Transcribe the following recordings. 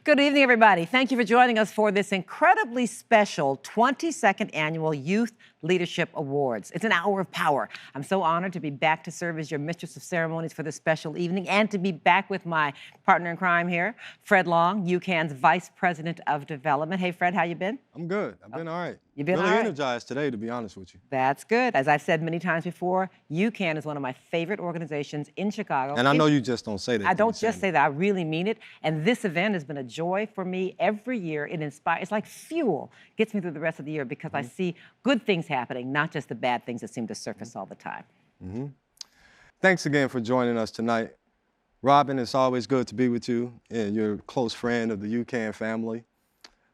Good evening, everybody. Thank you for joining us for this incredibly special 22nd Annual Youth Leadership Awards. It's an hour of power. I'm so honored to be back to serve as your mistress of ceremonies for this special evening and to be back with my partner in crime here, Fred Long, UCAN's Vice President of Development. Hey, Fred, how you been? I'm good. I've been all right. You've been really all right? energized today, to be honest with you. That's good. As I've said many times before, UCAN is one of my favorite organizations in Chicago. And I know you just don't say that. I don't just say that. I really mean it. And this event has been a joy for me every year. It inspires. It's like fuel. Gets me through the rest of the year because I see good things happening, not just the bad things that seem to surface all the time. Thanks again for joining us tonight. Robin, it's always good to be with you, and you're a close friend of the UCAN family.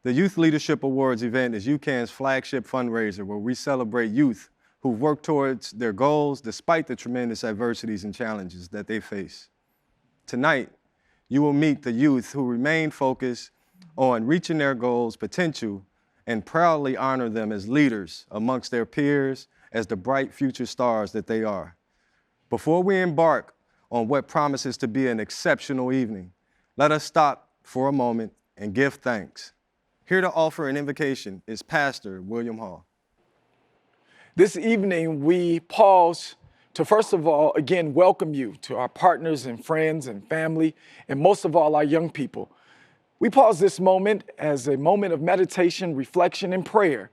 The Youth Leadership Awards event is UCAN's flagship fundraiser where we celebrate youth who've worked towards their goals despite the tremendous adversities and challenges that they face. Tonight, you will meet the youth who remain focused on reaching their goals' potential and proudly honor them as leaders amongst their peers as the bright future stars that they are. Before we embark on what promises to be an exceptional evening, let us stop for a moment and give thanks. Here to offer an invocation is Pastor William Hall. This evening, we pause to, first of all, again, welcome you to our partners and friends and family, and most of all, our young people. We pause this moment as a moment of meditation, reflection, and prayer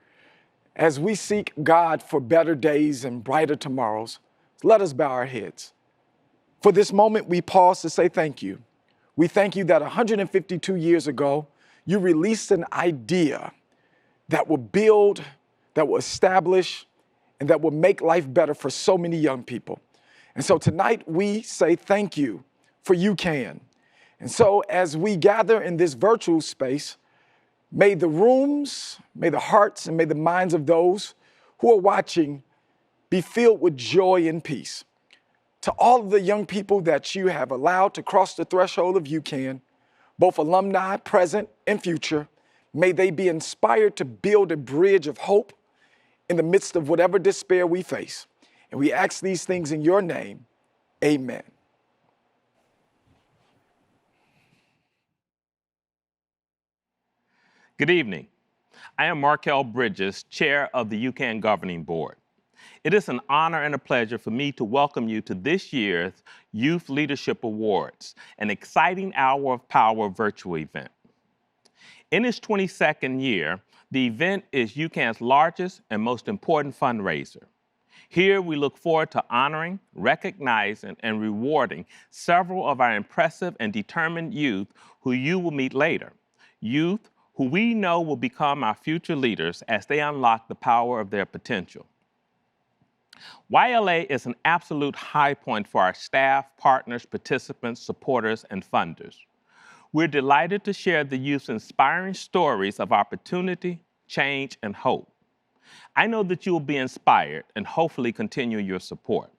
as we seek God for better days and brighter tomorrows. Let us bow our heads. For this moment, we pause to say thank you. We thank you that 152 years ago, you released an idea that will build, that will establish, and that will make life better for so many young people. And so tonight we say thank you for UCAN. And so as we gather in this virtual space, may the rooms, may the hearts, and may the minds of those who are watching be filled with joy and peace. To all of the young people that you have allowed to cross the threshold of UCAN, both alumni, present and future, may they be inspired to build a bridge of hope in the midst of whatever despair we face. And we ask these things in your name, amen. Good evening. I am Markel Bridges, Chair of the UCAN Governing Board. It is an honor and a pleasure for me to welcome you to this year's Youth Leadership Awards, an exciting hour of power virtual event. In its 22nd year, the event is UCAN's largest and most important fundraiser. Here we look forward to honoring, recognizing, and rewarding several of our impressive and determined youth who you will meet later. Youth who we know will become our future leaders as they unlock the power of their potential. YLA is an absolute high point for our staff, partners, participants, supporters, and funders. We're delighted to share the youth's inspiring stories of opportunity, change, and hope. I know that you will be inspired and hopefully continue your support.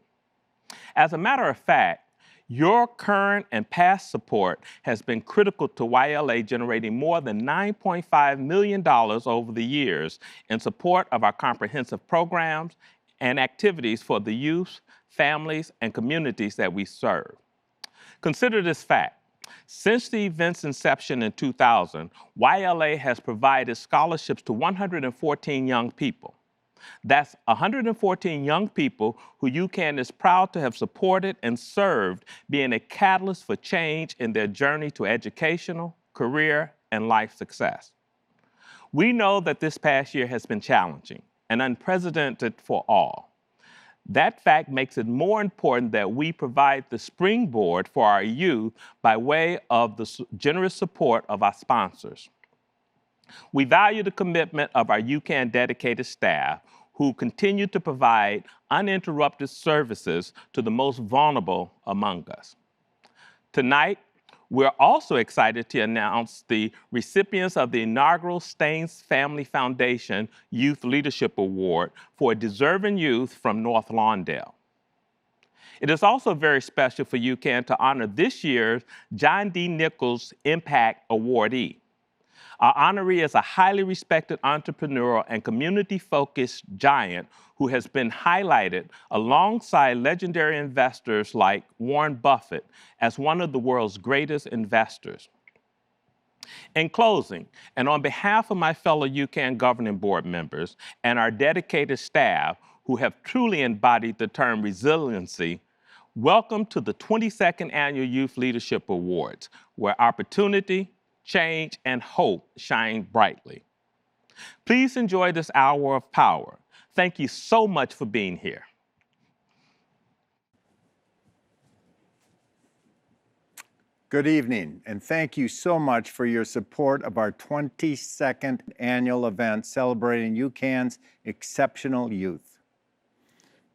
As a matter of fact, your current and past support has been critical to YLA generating more than $9.5 million over the years in support of our comprehensive programs and activities for the youth, families, and communities that we serve. Consider this fact. Since the event's inception in 2000, YLA has provided scholarships to 114 young people. That's 114 young people who UCAN is proud to have supported and served, being a catalyst for change in their journey to educational, career, and life success. We know that this past year has been challenging and unprecedented for all. That fact makes it more important that we provide the springboard for our youth by way of the generous support of our sponsors. We value the commitment of our UCAN dedicated staff who continue to provide uninterrupted services to the most vulnerable among us. Tonight, we're also excited to announce the recipients of the inaugural STEANS Family Foundation Youth Leadership Award for a deserving youth from North Lawndale. It is also very special for UCAN to honor this year's John D. Nichols Impact Awardee. Our honoree is a highly respected entrepreneur and community-focused giant who has been highlighted alongside legendary investors like Warren Buffett as one of the world's greatest investors. In closing, and on behalf of my fellow UCAN governing board members and our dedicated staff who have truly embodied the term resiliency, welcome to the 22nd Annual Youth Leadership Awards, where opportunity, change, and hope shine brightly. Please enjoy this hour of power. Thank you so much for being here. Good evening, and thank you so much for your support of our 22nd annual event celebrating UCAN's exceptional youth.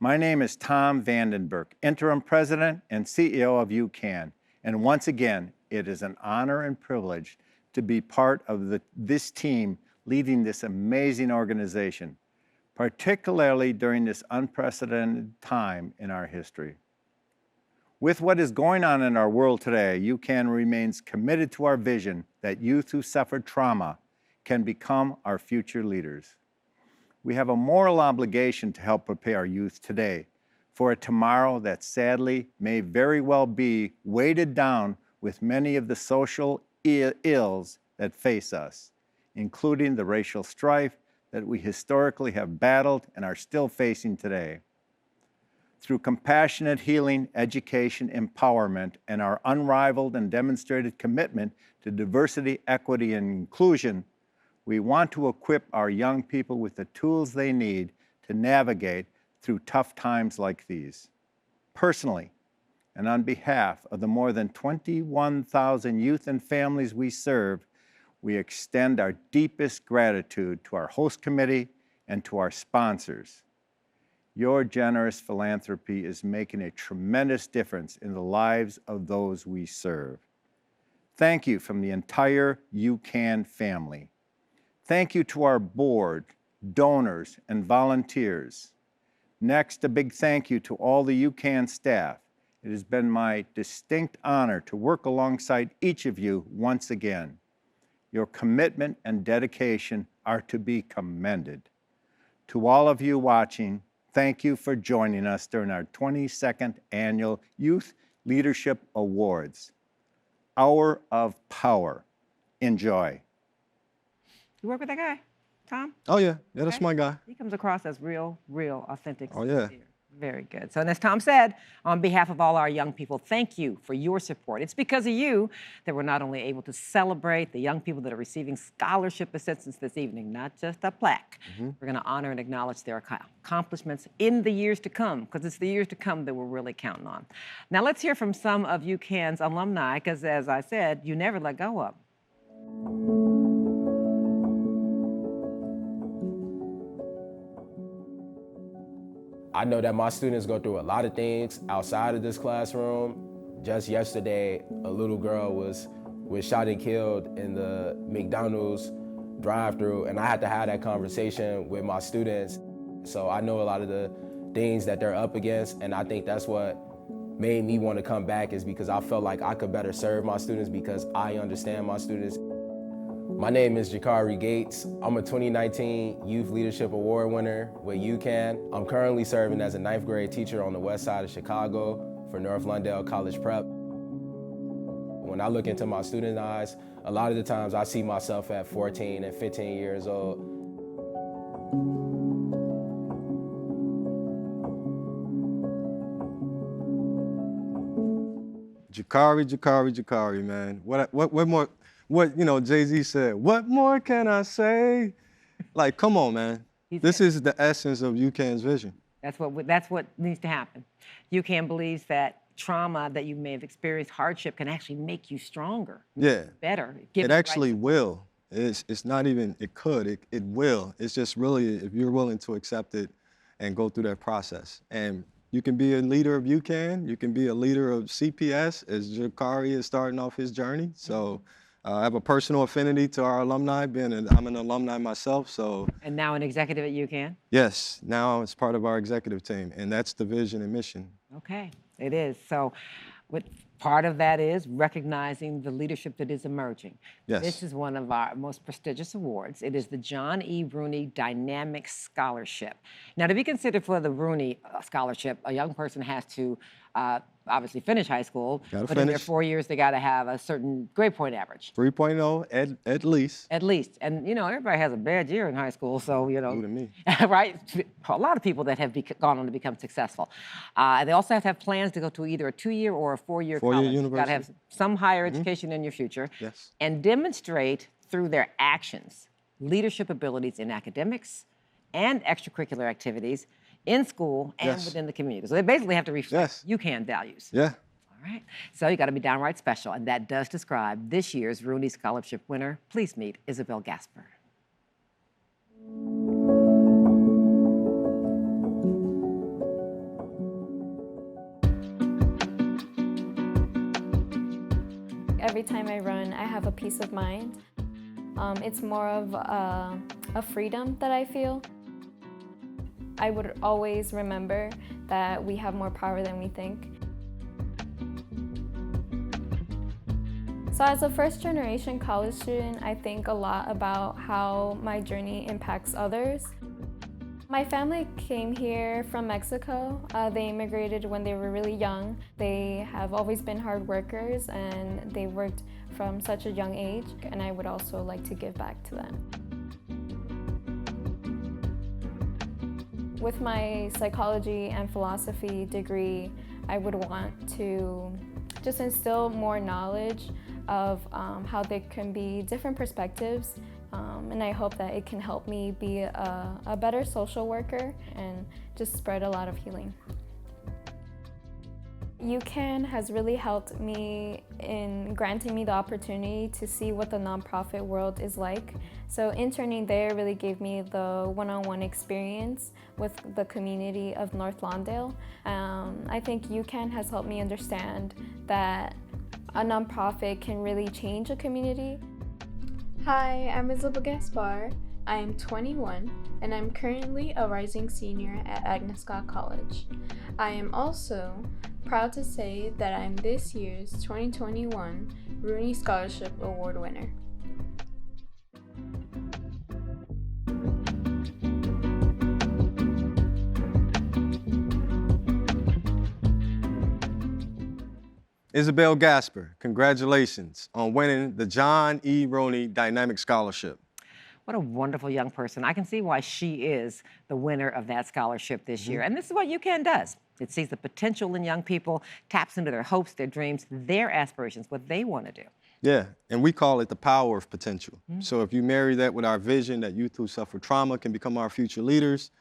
My name is Tom Vandenberg, Interim President and CEO of UCAN, and once again, it is an honor and privilege to be part of this team leading this amazing organization, particularly during this unprecedented time in our history. With what is going on in our world today, UCAN remains committed to our vision that youth who suffered trauma can become our future leaders. We have a moral obligation to help prepare our youth today for a tomorrow that sadly may very well be weighted down with many of the social ills that face us, including the racial strife that we historically have battled and are still facing today. Through compassionate healing, education, empowerment, and our unrivaled and demonstrated commitment to diversity, equity, and inclusion, we want to equip our young people with the tools they need to navigate through tough times like these. Personally, and on behalf of the more than 21,000 youth and families we serve, we extend our deepest gratitude to our host committee and to our sponsors. Your generous philanthropy is making a tremendous difference in the lives of those we serve. Thank you from the entire UCAN family. Thank you to our board, donors, and volunteers. Next, a big thank you to all the UCAN staff. It has been my distinct honor to work alongside each of you once again. Your commitment and dedication are to be commended. To all of you watching, thank you for joining us during our 22nd Annual Youth Leadership Awards. Hour of Power. Enjoy. You work with that guy, Tom? Oh, yeah. Yeah, that's Okay. my guy. He comes across as real, authentic. Oh, yeah. Sincere. Very good. So, and as Tom said, on behalf of all our young people, thank you for your support. It's because of you that we're not only able to celebrate the young people that are receiving scholarship assistance this evening, not just a plaque. We're going to honor and acknowledge their accomplishments in the years to come, because it's the years to come that we're really counting on. Now, let's hear from some of UCAN's alumni, because as I said, you never let go of. I know that my students go through a lot of things outside of this classroom. Just yesterday, a little girl was shot and killed in the McDonald's drive-thru, and I had to have that conversation with my students. So I know a lot of the things that they're up against, and I think that's what made me want to come back, is because I felt like I could better serve my students because I understand my students. My name is Jakarie Gates. I'm a 2019 Youth Leadership Award winner with UCAN. I'm currently serving as a 9th grade teacher on the west side of Chicago for North Lundale College Prep. When I look into my students' eyes, a lot of the times I see myself at 14 and 15 years old. Jakarie, man. What more? What, you know, Jay-Z said, what more can I say? Like, come on, man. This is the essence of UCAN's vision. That's what needs to happen. UCAN believes that trauma that you may have experienced, hardship, can actually make you stronger. Yeah. Better. It actually will. It's not even, it could, it will. It's just really, if you're willing to accept it and go through that process. And you can be a leader of UCAN, you can be a leader of CPS, as Jakarie is starting off his journey. So I have a personal affinity to our alumni, I'm an alumni myself, so. And now an executive at UCAN? Yes, now it's part of our executive team, and that's the vision and mission. Okay, it is. So Part of that is recognizing the leadership that is emerging. Yes. This is one of our most prestigious awards. It is the John E. Rooney Dynamic Scholarship. Now, to be considered for the Rooney Scholarship, a young person has to obviously finish high school, Gotta but in their finish. 4 years, they got to have a certain grade point average. 3.0 at least. At least. And, everybody has a bad year in high school, so, Including me. right? A lot of people that have gone on to become successful. They also have to have plans to go to either a 2-year or a 4-year college. Four-year You've got to have university. some higher education in your future. Yes. And demonstrate through their actions leadership abilities in academics and extracurricular activities in school and Yes. within the community. So they basically have to reflect Yes. UCAN values. Yeah. All right. So you got to be downright special, and that does describe this year's Rooney Scholarship winner. Please meet Isabel Gaspar. Every time I run, I have a peace of mind. It's more of a freedom that I feel. I would always remember that we have more power than we think. So as a first-generation college student, I think a lot about how my journey impacts others. My family came here from Mexico. They immigrated when they were really young. They have always been hard workers and they worked from such a young age, and I would also like to give back to them. With my psychology and philosophy degree, I would want to just instill more knowledge of how there can be different perspectives, and I hope that it can help me be a better social worker and just spread a lot of healing. UCAN has really helped me in granting me the opportunity to see what the nonprofit world is like. So interning there really gave me the one-on-one experience with the community of North Lawndale. I think UCAN has helped me understand that a nonprofit can really change a community. Hi, I'm Isabel Gaspar. I am 21 and I'm currently a rising senior at Agnes Scott College. I am also proud to say that I'm this year's 2021 Rooney Scholarship Award winner. Isabel Gaspar, congratulations on winning the John E. Rooney Dynamic Scholarship. What a wonderful young person. I can see why she is the winner of that scholarship this year. And this is what UCAN does. It sees the potential in young people, taps into their hopes, their dreams, their aspirations, what they want to do. Yeah, and we call it the power of potential. So if you marry that with our vision that youth who suffer trauma can become our future leaders,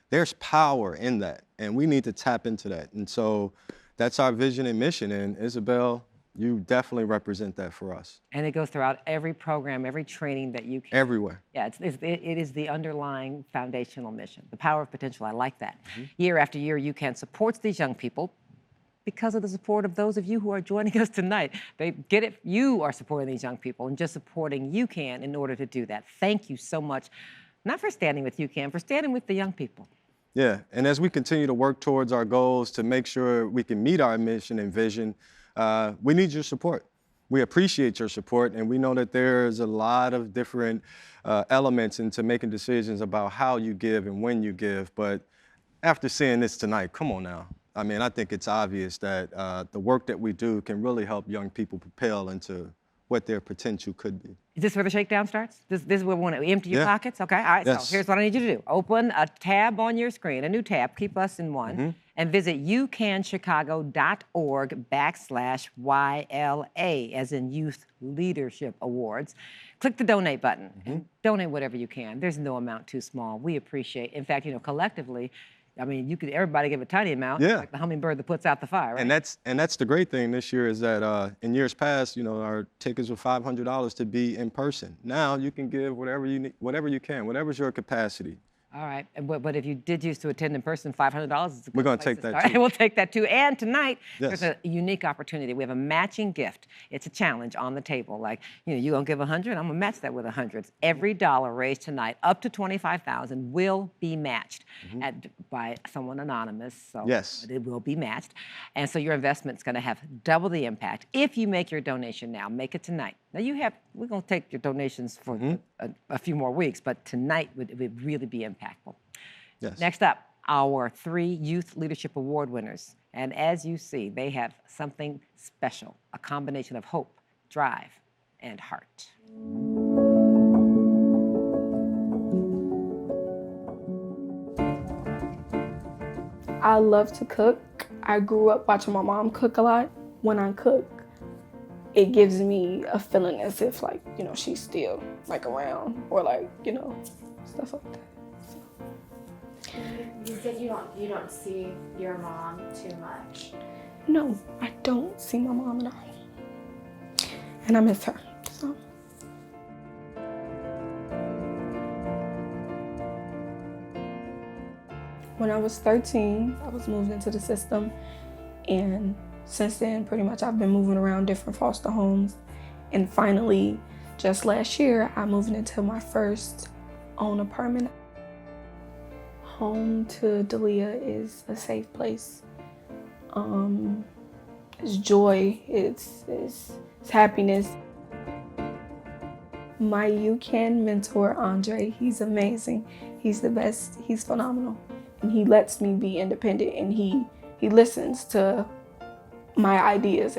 there's power in that, and we need to tap into that. And so that's our vision and mission, and Isabel, you definitely represent that for us. And it goes throughout every program, every training that you can. Everywhere. Yeah, it is the underlying foundational mission, the power of potential. I like that. Year after year, UCAN supports these young people because of the support of those of you who are joining us tonight. They get it. You are supporting these young people and just supporting UCAN in order to do that. Thank you so much, not for standing with UCAN, for standing with the young people. Yeah, and as we continue to work towards our goals to make sure we can meet our mission and vision, we need your support. We appreciate your support, and we know that there's a lot of different elements into making decisions about how you give and when you give. But after seeing this tonight, come on now. I mean, I think it's obvious that the work that we do can really help young people propel into what their potential could be. Is this where the shakedown starts? This is where we want to empty your Yeah. pockets? Okay, all right, Yes. so here's what I need you to do. Open a tab on your screen, a new tab, keep us in one, and visit ucanchicago.org/YLA, as in Youth Leadership Awards. Click the donate button and donate whatever you can. There's no amount too small. We appreciate, in fact, collectively, I mean, everybody give a tiny amount, Yeah. like the hummingbird that puts out the fire, right? And that's the great thing this year is that in years past, our tickets were $500 to be in person. Now you can give whatever you need, whatever you can, whatever's your capacity. All right, but if you did used to attend in person, $500 is a good We're gonna place take to that start. too. We'll take that too. And tonight, Yes. there's a unique opportunity. We have a matching gift. It's a challenge on the table. Like, you're gonna give 100, I'm gonna match that with 100. Every dollar raised tonight, up to $25,000, will be matched by someone anonymous. So Yes. it will be matched. And so your investment's gonna have double the impact if you make your donation now. Make it tonight. Now we're gonna take your donations for a few more weeks, but tonight would really be impactful. Yes. Next up, our 3 Youth Leadership Award winners. And as you see, they have something special, a combination of hope, drive, and heart. I love to cook. I grew up watching my mom cook a lot. When I cook, it gives me a feeling as if, like, she's still like around, or like, stuff like that. You said you don't see your mom too much. No, I don't see my mom at all, and I miss her. So. When I was 13, I was moved into the system, and since then, pretty much I've been moving around different foster homes, and finally, just last year, I moved into my first own apartment. Home to Dalia is a safe place. It's joy, it's happiness. My UCAN mentor, Andre, he's amazing. He's the best, he's phenomenal. And he lets me be independent, and he listens to my ideas.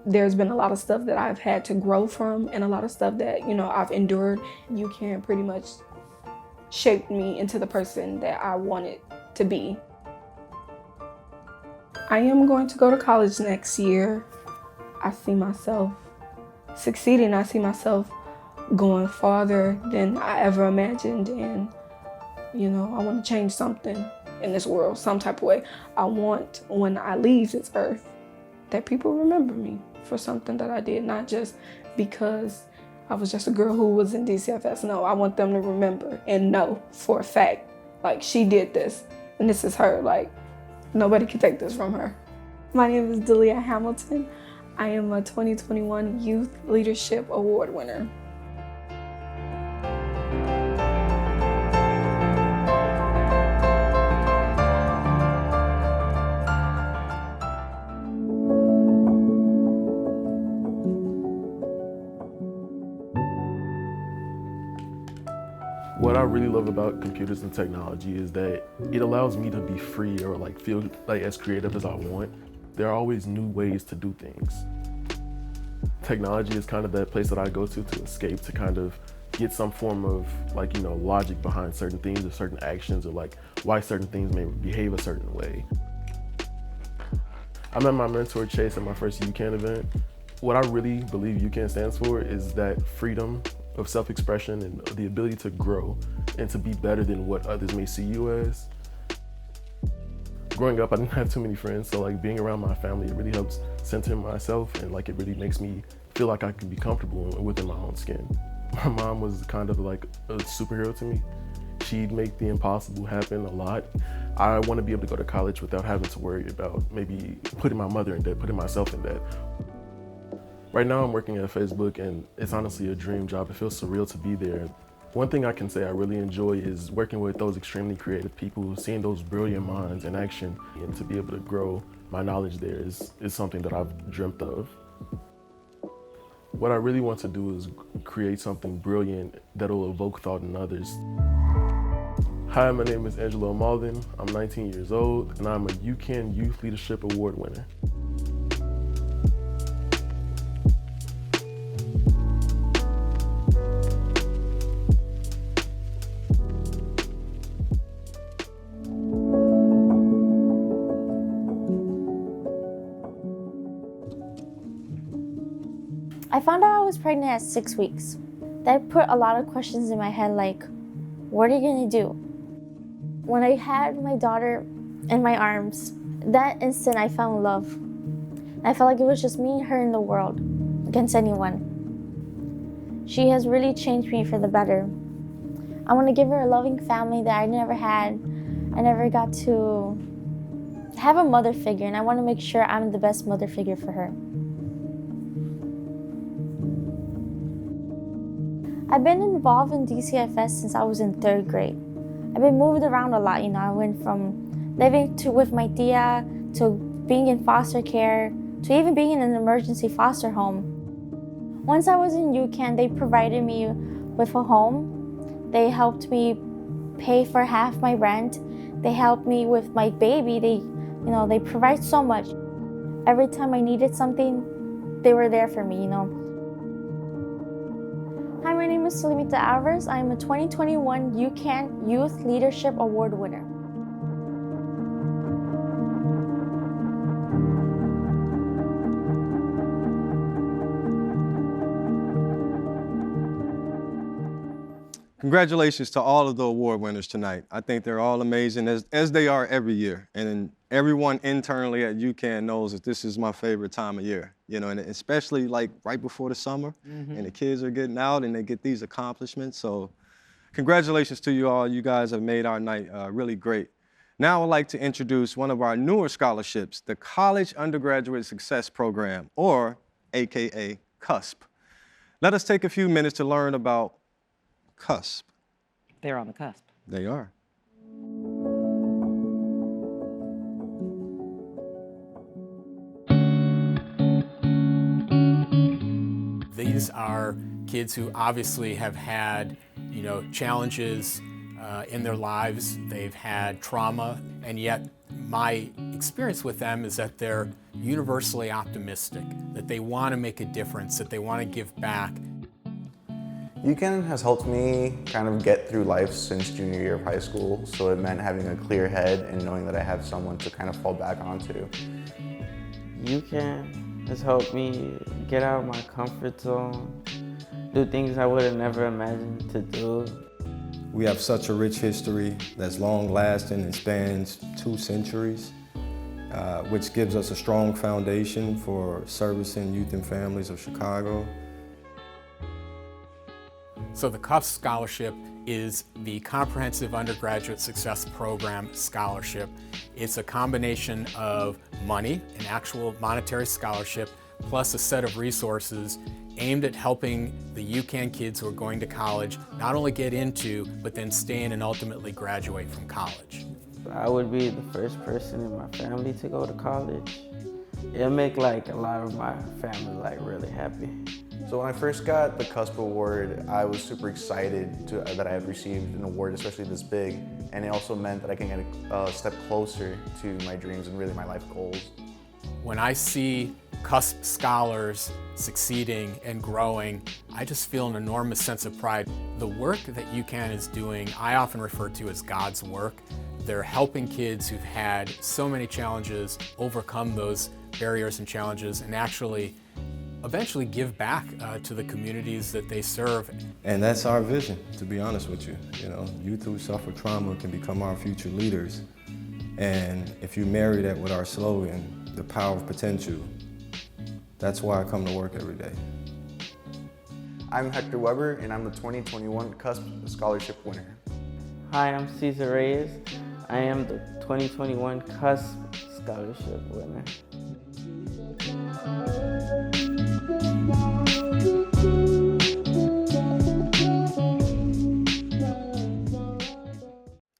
There's been a lot of stuff that I've had to grow from, and a lot of stuff that, I've endured. UCAN pretty much shaped me into the person that I wanted to be. I am going to go to college next year. I see myself succeeding. I see myself going farther than I ever imagined, and I want to change something in this world, some type of way. I want, when I leave this earth, that people remember me for something that I did, not just because I was just a girl who was in DCFS. No, I want them to remember and know for a fact, like, she did this, and this is her. Like, nobody can take this from her. My name is Dalia Hamilton. I am a 2021 Youth Leadership Award winner. What I really love about computers and technology is that it allows me to be free, or like feel like as creative as I want. There are always new ways to do things. Technology is kind of that place that I go to escape, to kind of get some form of logic behind certain things or certain actions, or like why certain things may behave a certain way. I met my mentor Chase at my first UCAN event. What I really believe UCAN stands for is that freedom of self-expression and the ability to grow and to be better than what others may see you as. Growing up, I didn't have too many friends, so like being around my family, it really helps center myself, and like it really makes me feel like I can be comfortable within my own skin. My mom was kind of like a superhero to me. She'd make the impossible happen a lot. I want to be able to go to college without having to worry about maybe putting my mother in debt, putting myself in debt. Right now I'm working at Facebook, and it's honestly a dream job. It feels surreal to be there. One thing I can say I really enjoy is working with those extremely creative people, seeing those brilliant minds in action, and to be able to grow my knowledge there is something that I've dreamt of. What I really want to do is create something brilliant that'll evoke thought in others. Hi, my name is ANGELO MAULDIN. I'm 19 years old, and I'm a UCAN Youth Leadership Award winner. I found out I was pregnant at 6 weeks. That put a lot of questions in my head, like, what are you gonna do? When I had my daughter in my arms, that instant I fell in love. I felt like it was just me and her in the world, against anyone. She has really changed me for the better. I want to give her a loving family that I never had. I never got to have a mother figure, and I want to make sure I'm the best mother figure for her. I've been involved in DCFS since I was in 3rd grade. I've been moved around a lot, I went from living with my tia to being in foster care to even being in an emergency foster home. Once I was in UCAN, they provided me with a home. They helped me pay for half my rent. They helped me with my baby. They provide so much. Every time I needed something, they were there for me, Hi, my name is Sulamita Alvarez. I am a 2021 UCAN Youth Leadership Award winner. Congratulations to all of the award winners tonight. I think they're all amazing, as they are every year. And everyone internally at UCAN knows that this is my favorite time of year, and especially like right before the summer, and the kids are getting out and they get these accomplishments. So congratulations to you all. You guys have made our night really great. Now I'd like to introduce one of our newer scholarships, the College Undergraduate Success Program, or AKA CUSP. Let us take a few minutes to learn about CUSP. They're on the cusp. They are. These are kids who obviously have had, challenges in their lives. They've had trauma, and yet my experience with them is that they're universally optimistic, that they want to make a difference, that they want to give back. UCAN has helped me kind of get through life since junior year of high school, so it meant having a clear head and knowing that I have someone to kind of fall back onto. UCAN has helped me get out of my comfort zone, do things I would have never imagined to do. We have such a rich history that's long-lasting and spans 2 centuries, which gives us a strong foundation for servicing youth and families of Chicago. So the CUSP Scholarship is the Comprehensive Undergraduate Success Program Scholarship. It's a combination of money, an actual monetary scholarship, plus a set of resources aimed at helping the UCAN kids who are going to college not only get into, but then stay in and ultimately graduate from college. I would be the first person in my family to go to college. It'll make a lot of my family really happy. So when I first got the CUSP award, I was super excited that I had received an award, especially this big, and it also meant that I can get a step closer to my dreams and really my life goals. When I see CUSP scholars succeeding and growing, I just feel an enormous sense of pride. The work that UCAN is doing, I often refer to as God's work. They're helping kids who've had so many challenges overcome those barriers and challenges and actually eventually give back to the communities that they serve. And that's our vision, to be honest with you. Youth who suffer trauma can become our future leaders. And if you marry that with our slogan, the power of potential, that's why I come to work every day. I'm Hector Weber, and I'm the 2021 CUSP Scholarship winner. Hi, I'm CESAR Reyes. I am the 2021 CUSP Scholarship winner.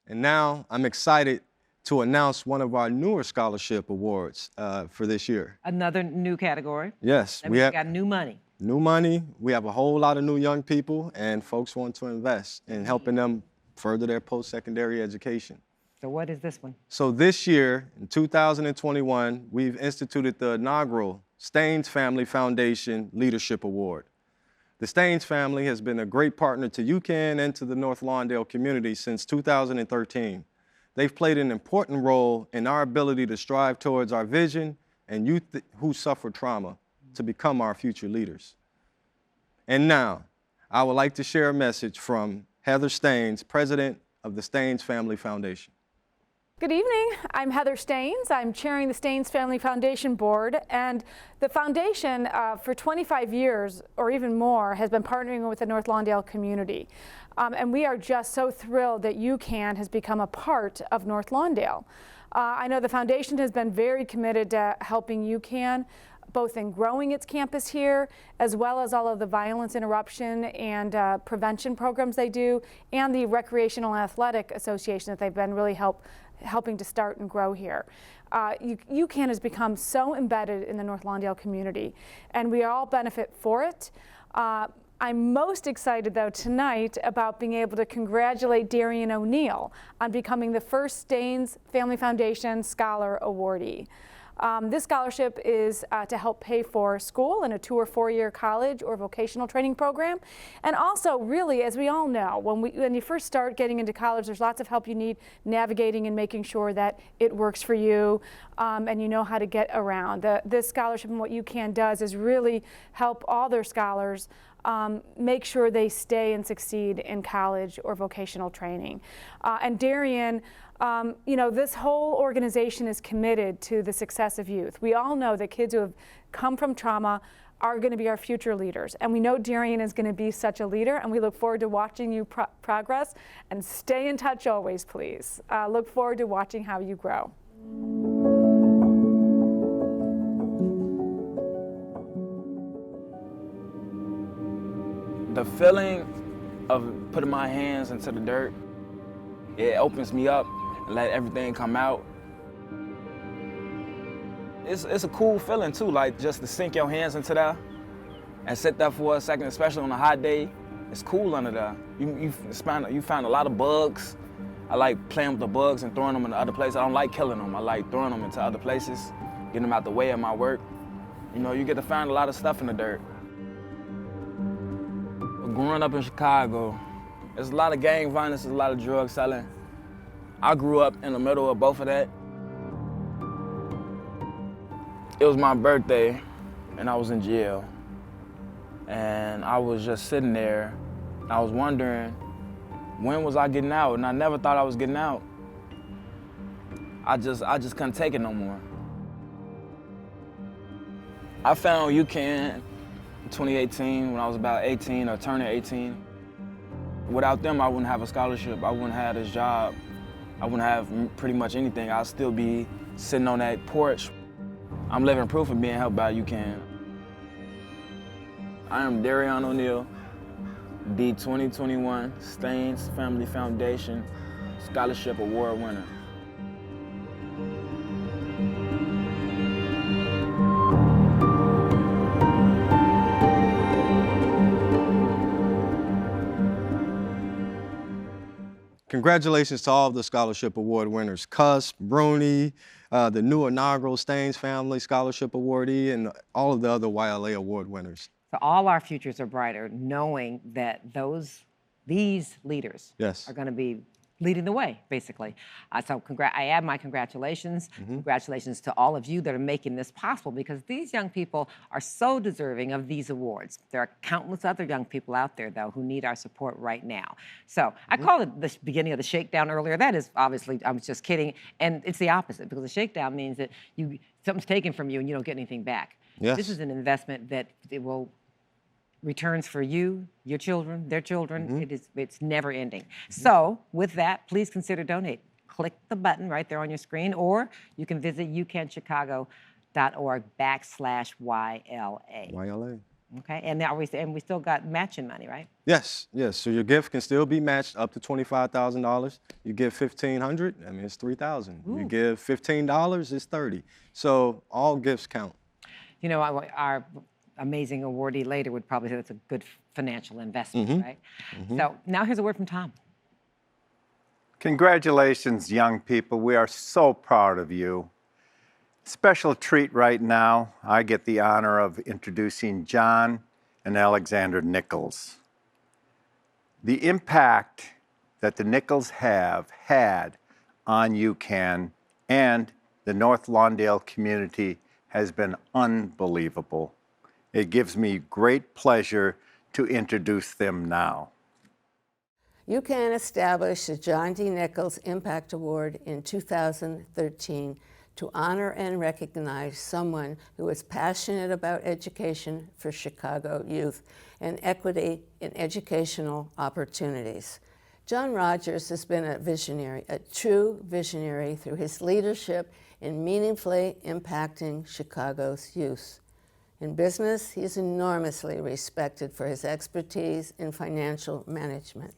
And now I'm excited to announce one of our newer scholarship awards for this year. Another new category. Yes, we got new money. New money. We have a whole lot of new young people, and folks want to invest in helping them further their post-secondary education. So what is this one? So this year, in 2021, we've instituted the inaugural STEANS Family Foundation Leadership Award. The STEANS family has been a great partner to UCAN and to the North Lawndale community since 2013. They've played an important role in our ability to strive towards our vision and youth who suffer trauma to become our future leaders. And now, I would like to share a message from Heather Staines, president of the STEANS Family Foundation. Good evening. I'm Heather Staines. I'm chairing the Staines Family Foundation Board, and the foundation for 25 years or even more has been partnering with the North Lawndale community. And we are just so thrilled that UCAN has become a part of North Lawndale. I know the foundation has been very committed to helping UCAN, both in growing its campus here, as well as all of the violence interruption and prevention programs they do, and the Recreational and Athletic Association that they've been really helping to start and grow here. UCAN has become so embedded in the North Lawndale community, and we all benefit for it. I'm most excited, though, tonight about being able to congratulate Darrien O'Neill on becoming the first Staines Family Foundation Scholar Awardee. This scholarship is to help pay for school in a 2- or 4-year college or vocational training program. And also, really, as we all know, when you first start getting into college, there's lots of help you need navigating and making sure that it works for you and you know how to get around. This scholarship and what UCAN does is really help all their scholars make sure they stay and succeed in college or vocational training. And Darrien, you know, this whole organization is committed to the success of youth. We all know that kids who have come from trauma are going to be our future leaders. And we know Darrien is going to be such a leader, and we look forward to watching you progress. And stay in touch always, please. Look forward to watching how you grow. The feeling of putting my hands into the dirt, it opens me up and let everything come out. It's a cool feeling too, like just to sink your hands into there and sit there for a second, especially on a hot day. It's cool under there. You find a lot of bugs. I like playing with the bugs and throwing them into other places. I don't like killing them. I like throwing them into other places, getting them out the way of my work. You know, you get to find a lot of stuff in the dirt. Growing up in Chicago, there's a lot of gang violence, there's a lot of drug selling. I grew up in the middle of both of that. It was my birthday, and I was in jail. And I was just sitting there. I was wondering, when was I getting out? And I never thought I was getting out. I just couldn't take it no more. I found UCAN in 2018 when I was about 18 or turning 18. Without them, I wouldn't have a scholarship. I wouldn't have this job. I wouldn't have pretty much anything. I'd still be sitting on that porch. I'm living proof of being helped by UCAN. I am Darrien O'Neill, the 2021 Staines Family Foundation Scholarship Award winner. Congratulations to all of the scholarship award winners, CUSP, ROONEY, the new inaugural Staines Family Scholarship Awardee, and all of the other YLA award winners. So all our futures are brighter knowing that these leaders are going to be leading the way, basically. So I add my congratulations. Congratulations to all of you that are making this possible, because these young people are so deserving of these awards. There are countless other young people out there, though, who need our support right now. So I called it the beginning of the shakedown earlier. That is obviously, I was just kidding. And it's the opposite, because the shakedown means that something's taken from you and you don't get anything back. Yes. This is an investment that it will returns for you, your children, their children. It's never ending. So with that, please consider donating. Click the button right there on your screen, or you can visit ucanchicago.org/YLA. YLA. Okay, and now we still got matching money, right? Yes, yes. So your gift can still be matched up to $25,000. You give $1,500, I mean, it's $3,000. You give $15, it's $30. So all gifts count. You know, our amazing awardee later would probably say that's a good financial investment, right? So now here's a word from Tom. Congratulations, young people. We are so proud of you. Special treat right now, I get the honor of introducing John and Alexander Nichols. The impact that the Nichols have had on UCAN and the North Lawndale community has been unbelievable. It gives me great pleasure to introduce them now. UCAN established the John D. Nichols Impact Award in 2013 to honor and recognize someone who is passionate about education for Chicago youth and equity in educational opportunities. John Rogers has been a visionary, a true visionary, through his leadership in meaningfully impacting Chicago's youth. In business, he is enormously respected for his expertise in financial management.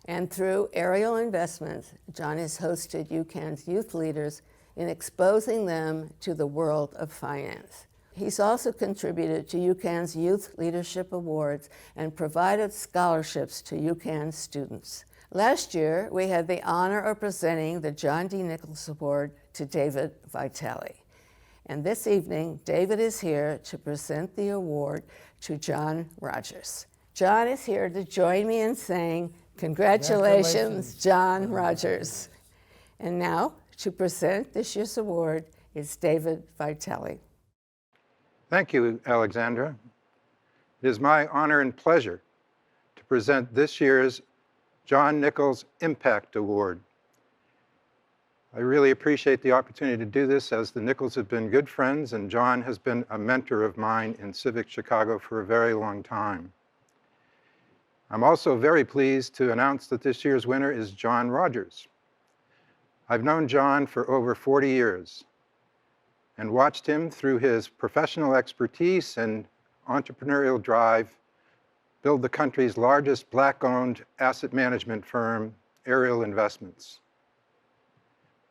And through Ariel Investments, John has hosted UCAN's youth leaders in exposing them to the world of finance. He's also contributed to UCAN's Youth Leadership Awards and provided scholarships to UCAN students. Last year, we had the honor of presenting the John D. Nichols Award to David Vitale. And this evening, David is here to present the award to John Rogers. John is here to join me in saying, congratulations, John Rogers. And now, to present this year's award is David Vitale. Thank you, Alexandra. It is my honor and pleasure to present this year's John Nichols Impact Award. I really appreciate the opportunity to do this, as the Nichols have been good friends and John has been a mentor of mine in Civic Chicago for a very long time. I'm also very pleased to announce that this year's winner is John Rogers. I've known John for over 40 years and watched him through his professional expertise and entrepreneurial drive build the country's largest Black-owned asset management firm, Ariel Investments.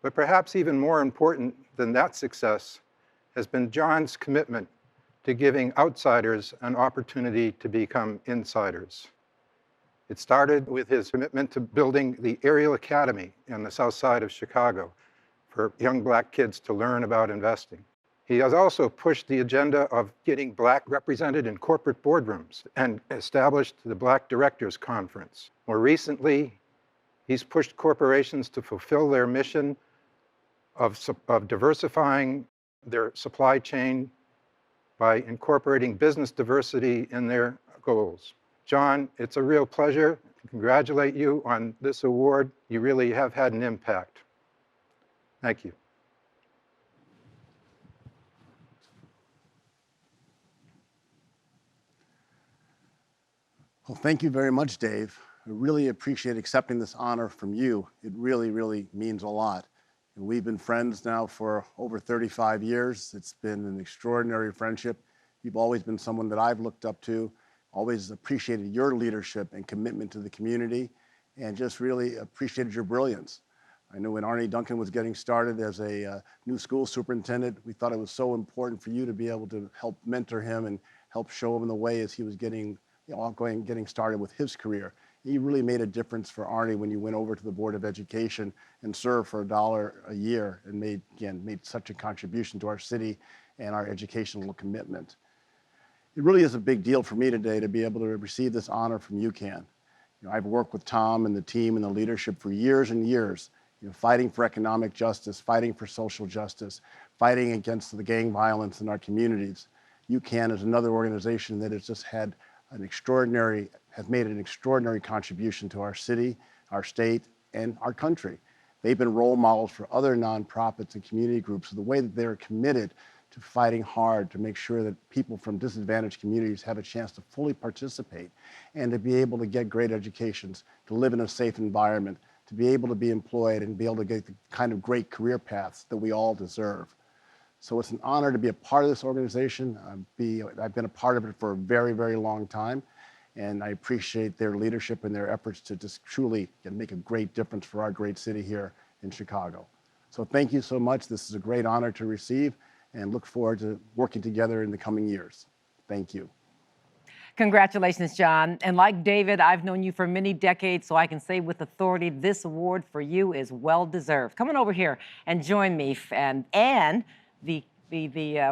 But perhaps even more important than that success has been John's commitment to giving outsiders an opportunity to become insiders. It started with his commitment to building the Ariel Academy on the south side of Chicago for young Black kids to learn about investing. He has also pushed the agenda of getting Black represented in corporate boardrooms and established the Black Directors Conference. More recently, he's pushed corporations to fulfill their mission of diversifying their supply chain by incorporating business diversity in their goals. John, it's a real pleasure to congratulate you on this award. You really have had an impact. Thank you. Well, thank you very much, Dave. I really appreciate accepting this honor from you. It really, really means a lot. And we've been friends now for over 35 years. It's been an extraordinary friendship. You've always been someone that I've looked up to, always appreciated your leadership and commitment to the community, and just really appreciated your brilliance. I know when Arnie Duncan was getting started as a new school superintendent, we thought it was so important for you to be able to help mentor him and help show him the way as he was getting started with his career. You really made a difference for Arnie when you went over to the Board of Education and served for $1 a year and made such a contribution to our city and our educational commitment. It really is a big deal for me today to be able to receive this honor from UCAN. I've worked with Tom and the team and the leadership for years and years, fighting for economic justice, fighting for social justice, fighting against the gang violence in our communities. UCAN is another organization that has just had made an extraordinary contribution to our city, our state, and our country. They've been role models for other nonprofits and community groups, the way that they're committed to fighting hard to make sure that people from disadvantaged communities have a chance to fully participate and to be able to get great educations, to live in a safe environment, to be able to be employed and be able to get the kind of great career paths that we all deserve. So it's an honor to be a part of this organization. I've been a part of it for a very, very long time, and I appreciate their leadership and their efforts to just truly make a great difference for our great city here in Chicago. So thank you so much. This is a great honor to receive, and look forward to working together in the coming years. Thank you. Congratulations, John. And like David, I've known you for many decades, so I can say with authority, this award for you is well-deserved. Come on over here and join me and the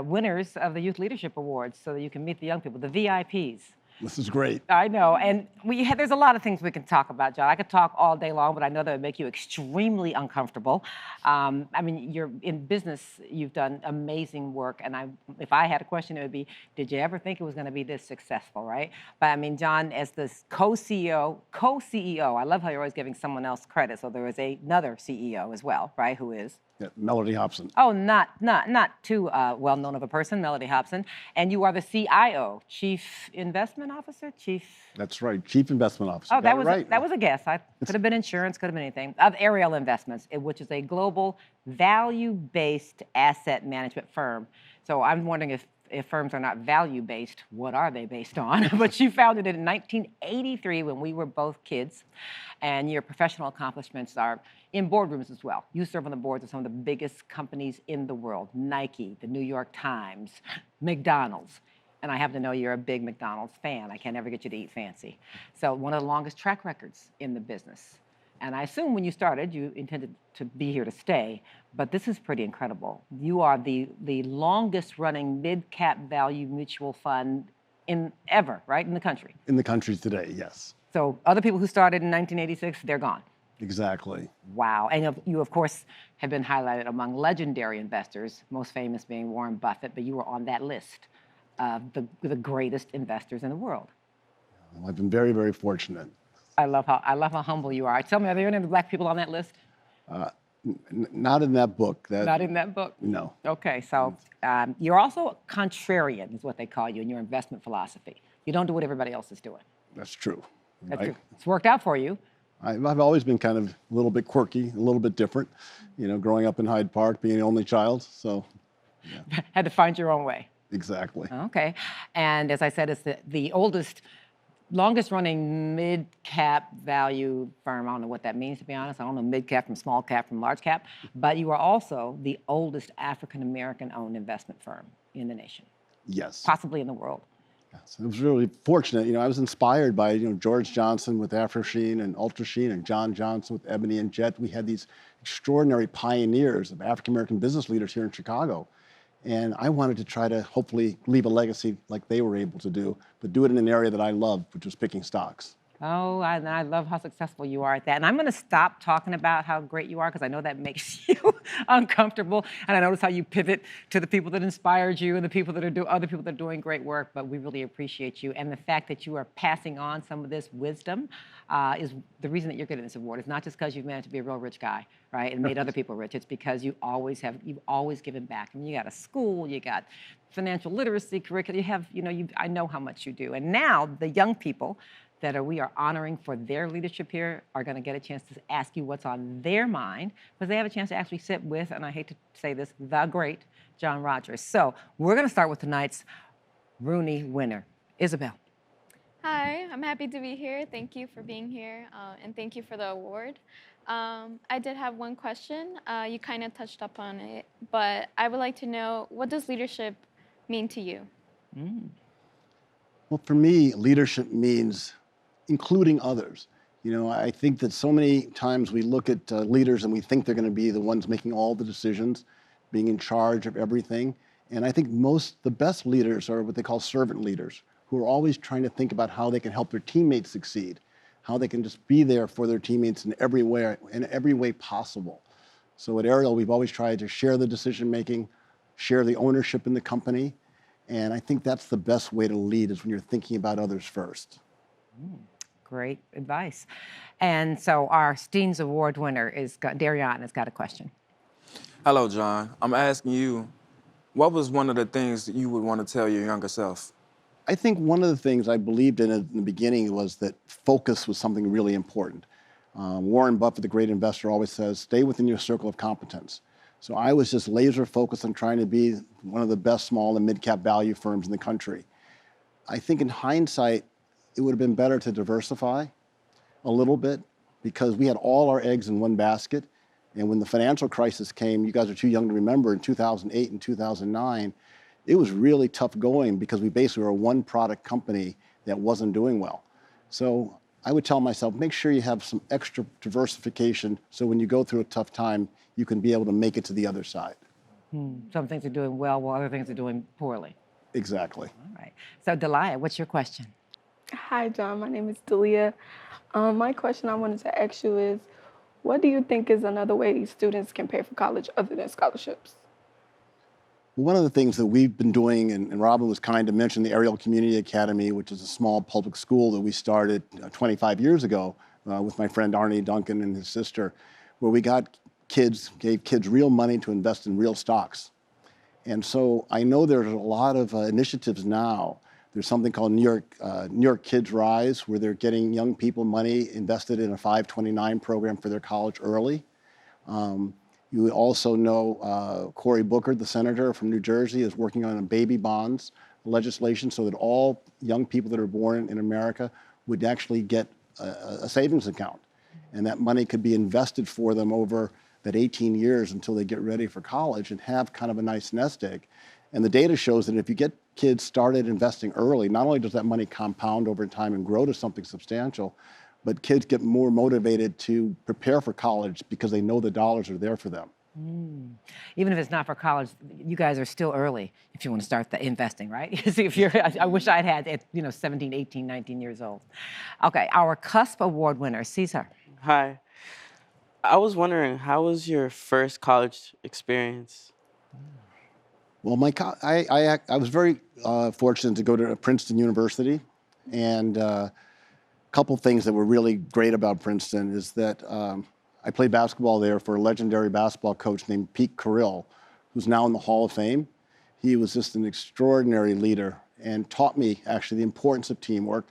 winners of the Youth Leadership Awards so that you can meet the young people, the VIPs. This is great. I know, and there's a lot of things we can talk about, John. I could talk all day long, but I know that would make you extremely uncomfortable. I mean, you're in business, you've done amazing work, and if I had a question, it would be, did you ever think it was going to be this successful, right? But I mean, John, as the co-CEO, I love how you're always giving someone else credit, so there is another CEO as well, right, who is? Yeah, Melody Hobson. Oh, not too well-known of a person, Melody Hobson. And you are the CIO, Chief Investment Officer? That's right, Chief Investment Officer. Oh, Got it right. that was a guess. Could have been insurance, could have been anything. Of Ariel Investments, which is a global value-based asset management firm. So I'm wondering if firms are not value-based, what are they based on? But you founded it in 1983 when we were both kids, and your professional accomplishments are in boardrooms as well. You serve on the boards of some of the biggest companies in the world, Nike, the New York Times, McDonald's. And I happen to know you're a big McDonald's fan. I can't ever get you to eat fancy. So one of the longest track records in the business. And I assume when you started, you intended to be here to stay, but this is pretty incredible. You are the longest running mid-cap value mutual fund ever, right, in the country? In the country today, yes. So other people who started in 1986, they're gone. Exactly. Wow. And you, of course, have been highlighted among legendary investors, most famous being Warren Buffett, but you were on that list of the greatest investors in the world. Well, I've been very, very fortunate. I love how humble you are. Tell me, are there any other black people on that list? Not in that book. Not in that book? No. Okay, so you're also a contrarian, is what they call you in your investment philosophy. You don't do what everybody else is doing. That's true. That's true. It's worked out for you. I've always been kind of a little bit quirky, a little bit different, growing up in Hyde Park, being the only child, so. Yeah. Had to find your own way. Exactly. Okay, and as I said, it's the longest running mid-cap value firm. I don't know what that means, to be honest. I don't know mid-cap from small cap from large cap, but you are also the oldest African-American owned investment firm in the nation. Yes. Possibly in the world. Yes. It was really fortunate. I was inspired by, George Johnson with Afro Sheen and Ultra Sheen and John Johnson with Ebony and Jet. We had these extraordinary pioneers of African-American business leaders here in Chicago. And I wanted to try to hopefully leave a legacy like they were able to do, but do it in an area that I loved, which was picking stocks. Oh, I love how successful you are at that. And I'm going to stop talking about how great you are because I know that makes you uncomfortable. And I notice how you pivot to the people that inspired you and the people that other people that are doing great work. But we really appreciate you. And the fact that you are passing on some of this wisdom is the reason that you're getting this award. It's not just because you've managed to be a real rich guy, right, and made other people rich. It's because you've always given back. I mean, you got a school, you got financial literacy curriculum. You have, I know how much you do. And now the young people that we are honoring for their leadership here are going to get a chance to ask you what's on their mind because they have a chance to actually sit with, and I hate to say this, the great John Rogers. So we're going to start with tonight's ROONEY winner, Isabel. Hi, I'm happy to be here. Thank you for being here, and thank you for the award. I did have one question. You kind of touched up on it, but I would like to know, what does leadership mean to you? Well, for me, leadership means including others. I think that so many times we look at leaders and we think they're going to be the ones making all the decisions, being in charge of everything. And I think the best leaders are what they call servant leaders, who are always trying to think about how they can help their teammates succeed, how they can just be there for their teammates in every way possible. So at Ariel, we've always tried to share the decision-making, share the ownership in the company, and I think that's the best way to lead is when you're thinking about others first. Great advice. And so our STEANS Award winner DARRION has got a question. Hello, John. I'm asking you, what was one of the things that you would want to tell your younger self? I think one of the things I believed in the beginning was that focus was something really important. Warren Buffett, the great investor, always says, stay within your circle of competence. So I was just laser focused on trying to be one of the best small and mid-cap value firms in the country. I think in hindsight, it would have been better to diversify a little bit because we had all our eggs in one basket. And when the financial crisis came, you guys are too young to remember, in 2008 and 2009, it was really tough going because we basically were a one-product company that wasn't doing well. So I would tell myself, make sure you have some extra diversification so when you go through a tough time, you can be able to make it to the other side. Some things are doing well while other things are doing poorly. Exactly. All right. So Delia, what's your question? Hi, John. My name is Dalia. My question I wanted to ask you is, what do you think is another way students can pay for college other than scholarships? One of the things that we've been doing, and Robin was kind to mention the Ariel Community Academy, which is a small public school that we started 25 years ago with my friend Arnie Duncan and his sister, where we gave kids real money to invest in real stocks. And so I know there's a lot of initiatives now. There's something called New York Kids Rise, where they're getting young people money invested in a 529 program for their college early. You also know Cory Booker, the senator from New Jersey, is working on a baby bonds legislation so that all young people that are born in America would actually get a savings account. And that money could be invested for them over that 18 years until they get ready for college and have kind of a nice nest egg. And the data shows that if you get kids started investing early, not only does that money compound over time and grow to something substantial, but kids get more motivated to prepare for college because they know the dollars are there for them. Even if it's not for college, you guys are still early if you want to start the investing, right? See, I wish I'd had at 17, 18, 19 years old. Okay, our CUSP Award winner, CESAR. Hi. I was wondering, how was your first college experience? Well, I was very fortunate to go to Princeton University, and a couple things that were really great about Princeton is that I played basketball there for a legendary basketball coach named Pete Carrill, who's now in the Hall of Fame. He was just an extraordinary leader and taught me actually the importance of teamwork,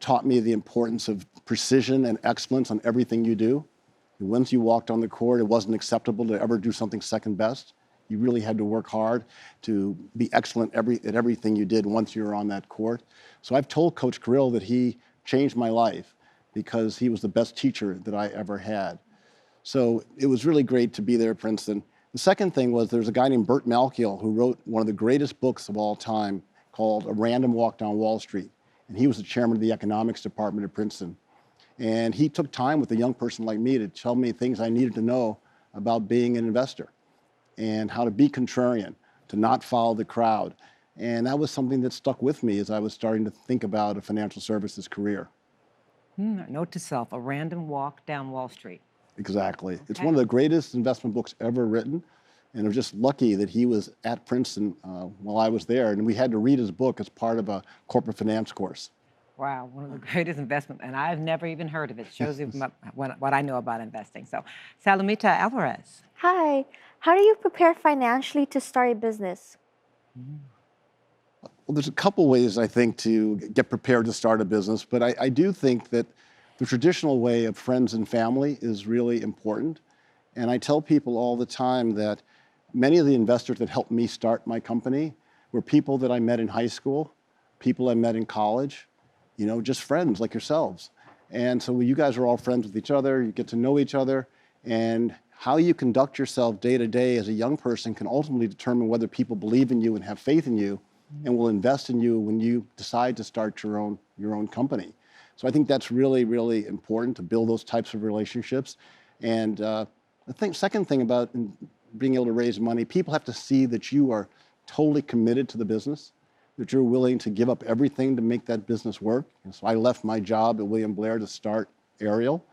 taught me the importance of precision and excellence on everything you do. Once you walked on the court, it wasn't acceptable to ever do something second best. You really had to work hard to be excellent at everything you did once you were on that court. So I've told Coach Carrill that he changed my life because he was the best teacher that I ever had. So it was really great to be there at Princeton. The second thing was there's a guy named Burt Malkiel who wrote one of the greatest books of all time called A Random Walk Down Wall Street. And he was the chairman of the economics department at Princeton. And he took time with a young person like me to tell me things I needed to know about being an investor and how to be contrarian, to not follow the crowd. And that was something that stuck with me as I was starting to think about a financial services career. Note to self, A Random Walk Down Wall Street. Exactly. It's one of the greatest investment books ever written. And I was just lucky that he was at Princeton while I was there. And we had to read his book as part of a corporate finance course. Wow, one of the greatest investments, and I've never even heard of it. Shows you what I know about investing. So, Sulamita Alvarez. Hi. How do you prepare financially to start a business? Well, there's a couple ways, I think, to get prepared to start a business, but I do think that the traditional way of friends and family is really important. And I tell people all the time that many of the investors that helped me start my company were people that I met in high school, people I met in college, just friends like yourselves. And so you guys are all friends with each other, you get to know each other, and how you conduct yourself day to day as a young person can ultimately determine whether people believe in you and have faith in you and will invest in you when you decide to start your own company. So I think that's really, really important to build those types of relationships. And second thing about being able to raise money, people have to see that you are totally committed to the business, that you're willing to give up everything to make that business work. And so I left my job at William Blair to start Ariel.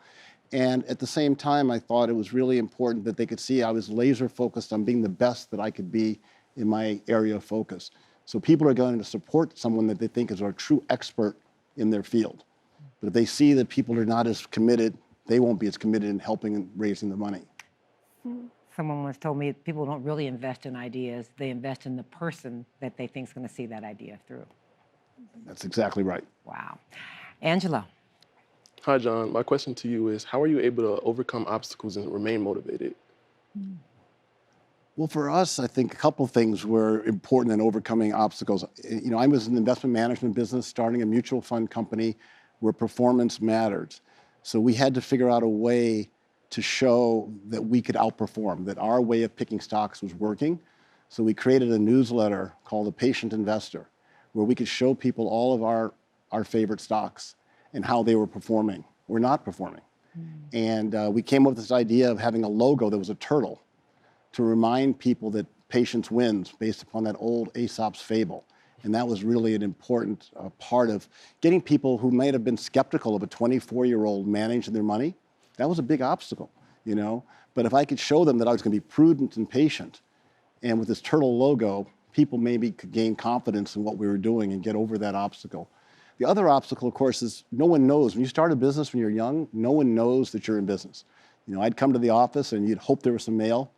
And at the same time, I thought it was really important that they could see I was laser focused on being the best that I could be in my area of focus. So people are going to support someone that they think is a true expert in their field. But if they see that people are not as committed, they won't be as committed in helping and raising the money. Someone once told me people don't really invest in ideas, they invest in the person that they think is going to see that idea through. That's exactly right. Wow. Angelo. Hi, John. My question to you is, how are you able to overcome obstacles and remain motivated? Well, for us, I think a couple of things were important in overcoming obstacles. I was in the investment management business, starting a mutual fund company where performance mattered. So we had to figure out a way to show that we could outperform, that our way of picking stocks was working. So we created a newsletter called The Patient Investor, where we could show people all of our favorite stocks and how they were performing or not performing. And we came up with this idea of having a logo that was a turtle to remind people that patience wins based upon that old Aesop's fable. And that was really an important part of getting people who might have been skeptical of a 24-year-old managing their money. That was a big obstacle, you know. But if I could show them that I was going to be prudent and patient, and with this turtle logo, people maybe could gain confidence in what we were doing and get over that obstacle. The other obstacle, of course, is no one knows. When you start a business when you're young, no one knows that you're in business. You know, I'd come to the office and you'd hope there was some mail.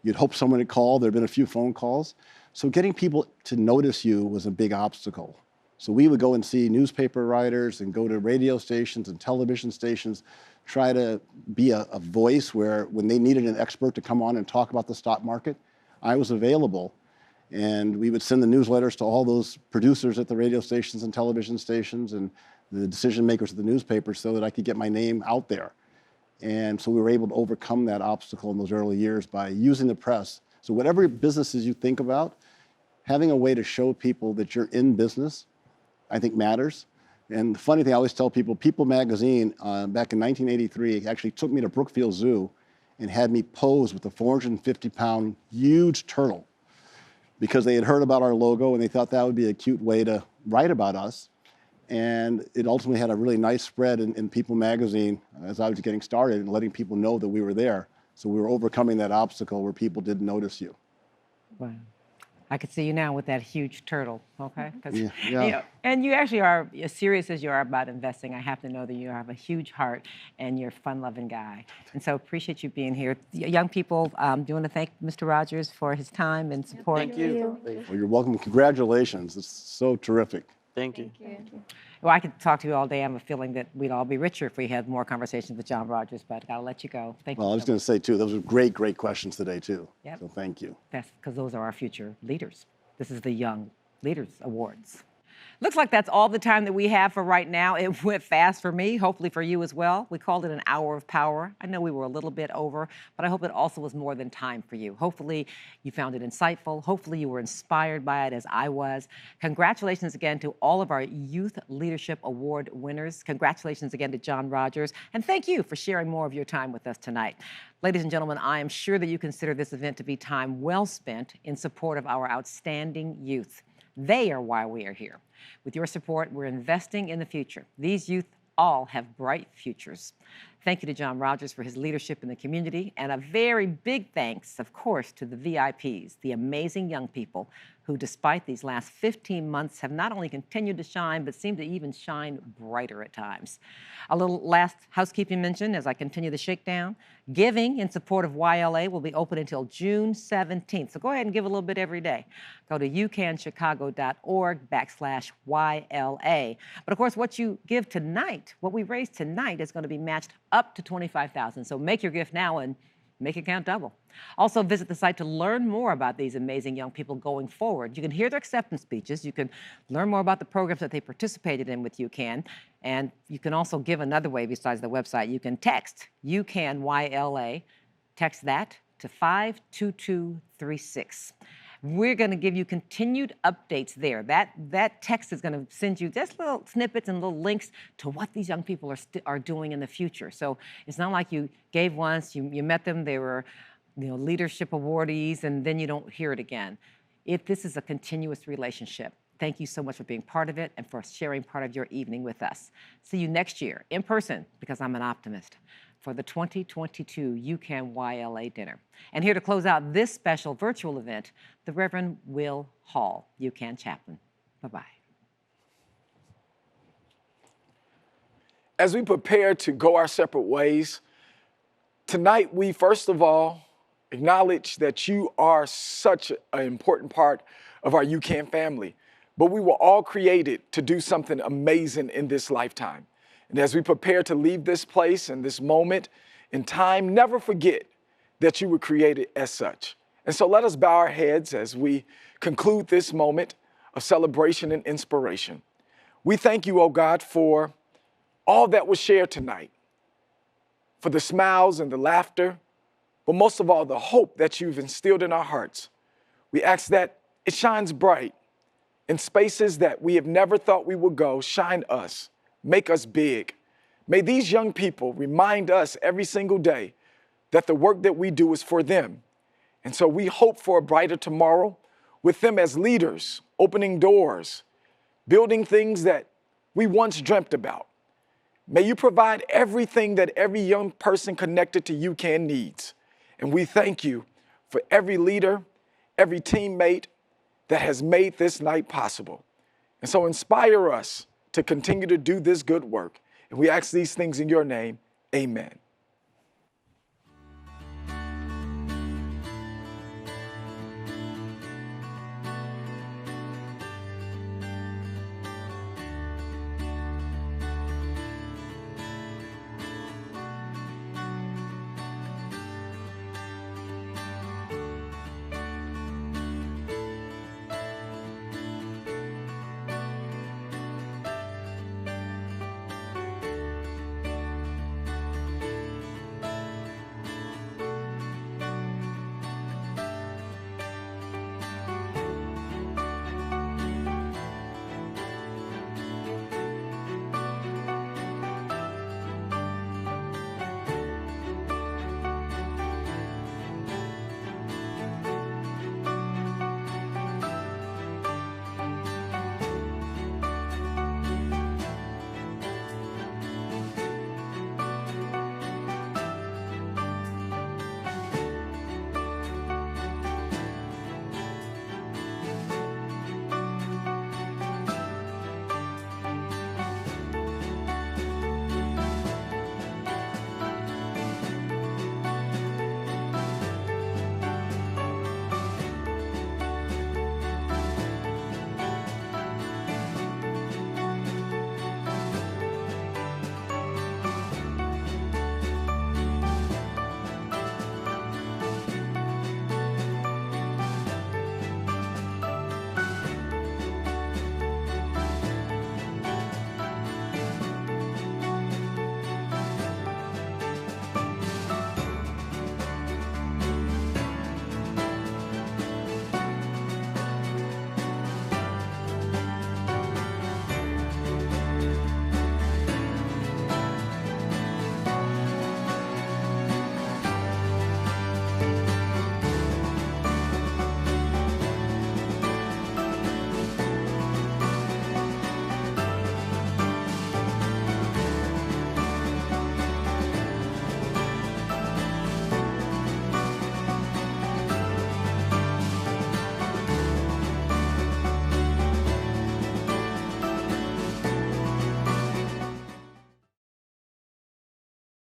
You'd hope someone would call. There'd been a few phone calls. So getting people to notice you was a big obstacle. So we would go and see newspaper writers and go to radio stations and television stations, try to be a voice where when they needed an expert to come on and talk about the stock market, I was available. And we would send the newsletters to all those producers at the radio stations and television stations and the decision makers at the newspapers so that I could get my name out there. And so we were able to overcome that obstacle in those early years by using the press. So whatever businesses you think about, having a way to show people that you're in business, I think matters. And the funny thing I always tell people, People magazine back in 1983 actually took me to Brookfield Zoo and had me pose with a 450-pound huge turtle because they had heard about our logo and they thought that would be a cute way to write about us. And it ultimately had a really nice spread in People magazine as I was getting started and letting people know that we were there. So we were overcoming that obstacle where people didn't notice you. Wow. I could see you now with that huge turtle, okay? Yeah. You know, and you actually are, as serious as you are about investing, I have to know that you have a huge heart and you're a fun-loving guy. And so appreciate you being here. Young people, do you want to thank Mr. Rogers for his time and support? Thank you. Well, you're welcome. Congratulations. It's so terrific. Thank you. Well, I could talk to you all day. I have a feeling that we'd all be richer if we had more conversations with John Rogers, but I'll let you go. Thank you. Well, I was going to say, too, those were great, great questions today, too. Yep. So thank you. That's because those are our future leaders. This is the Young Leaders Awards. Looks like that's all the time that we have for right now. It went fast for me, hopefully for you as well. We called it an hour of power. I know we were a little bit over, but I hope it also was more than time for you. Hopefully you found it insightful. Hopefully you were inspired by it as I was. Congratulations again to all of our Youth Leadership Award winners. Congratulations again to John Rogers. And thank you for sharing more of your time with us tonight. Ladies and gentlemen, I am sure that you consider this event to be time well spent in support of our outstanding youth. They are why we are here. With your support, we're investing in the future. These youth all have bright futures. Thank you to John Rogers for his leadership in the community, and a very big thanks, of course, to the VIPs, the amazing young people who, despite these last 15 months, have not only continued to shine, but seem to even shine brighter at times. A little last housekeeping mention as I continue the shakedown. Giving in support of YLA will be open until June 17th, so go ahead and give a little bit every day. Go to ucanchicago.org/YLA. But of course, what you give tonight, what we raise tonight is going to be matched up to $25,000. So make your gift now and make it count double. Also visit the site to learn more about these amazing young people going forward. You can hear their acceptance speeches. You can learn more about the programs that they participated in with UCAN. And you can also give another way besides the website. You can text UCAN YLA, text that to 52236. We're going to give you continued updates there. That text is going to send you just little snippets and little links to what these young people are doing in the future. So it's not like you gave once, you met them, they were leadership awardees, and then you don't hear it again. This is a continuous relationship. Thank you so much for being part of it and for sharing part of your evening with us. See you next year in person, because I'm an optimist, for the 2022 UCAN YLA dinner. And here to close out this special virtual event, the Reverend Will Hall, UCAN chaplain. Bye-bye. As we prepare to go our separate ways, tonight we first of all acknowledge that you are such an important part of our UCAN family, but we were all created to do something amazing in this lifetime. And as we prepare to leave this place and this moment in time, never forget that you were created as such. And so let us bow our heads as we conclude this moment of celebration and inspiration. We thank you, oh God, for all that was shared tonight, for the smiles and the laughter, but most of all, the hope that you've instilled in our hearts. We ask that it shines bright in spaces that we have never thought we would go. Shine us. Make us big. May these young people remind us every single day that the work that we do is for them. And so we hope for a brighter tomorrow with them as leaders, opening doors, building things that we once dreamt about. May you provide everything that every young person connected to UCAN needs. And we thank you for every leader, every teammate that has made this night possible. And so inspire us to continue to do this good work. And we ask these things in your name. Amen.